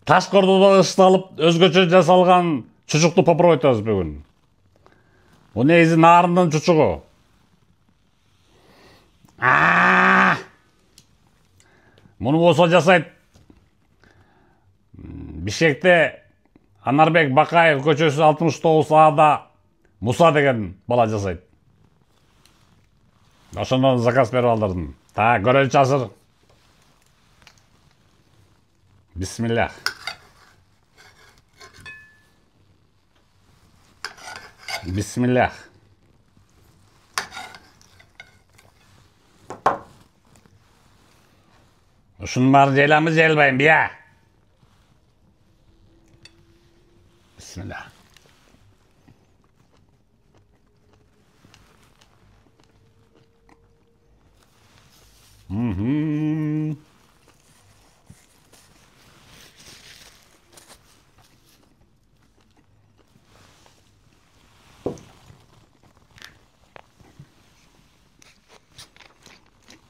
Ташкордуда ышталып, өзгөчө жасалган чучукту попробуй этебиз бүгүн. Бул негизи нарындын чучугу. Муну болсо жасайт. Бишкекте Анарбек Бакаев көчөсү 69А Муса деген бала жасайт. Ошондон заказ берип алдырдым. Так, көрөлүчү азыр. Бисмиллах. Бисмиллах. Ушунун баарын жайланбы, жайылбайм, бия. Бисмиллах.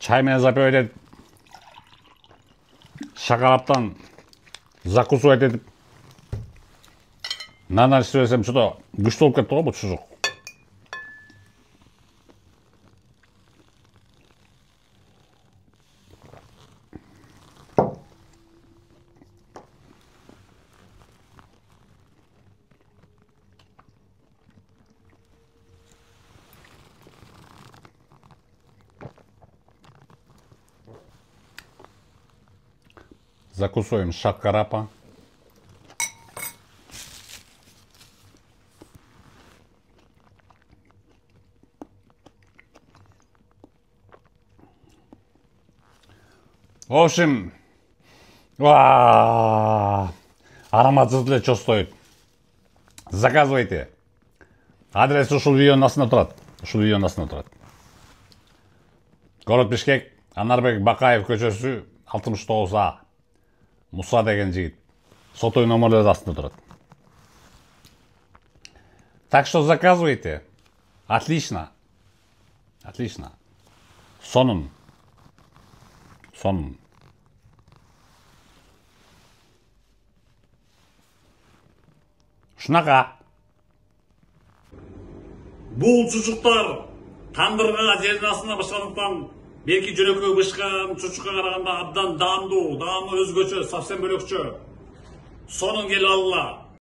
Чай менен запивать этип, шакараптан закусывать этип, нан ичсем что-то күчтүү болуп кетти го бул чучук. Закусываем шакарапа. В общем, ароматсыз эле чостоойт. Заказывайте. Адрес ушул видеонун астында турат. Город Бишкек, Анарбек Бакаев көчөсү 69А. Муса деген жигит. Сотовый номерлер астында турат. Так что заказывайте. Отлично. Сонун. Шунака. Бул чучуктар тандырга жердин астына бышкандыктан белки жөнөкөй бышкан чучукка караганда абдан даамдуу, даамы өзгөчө, совсем бөлөкчө. Сонун келип алгыла.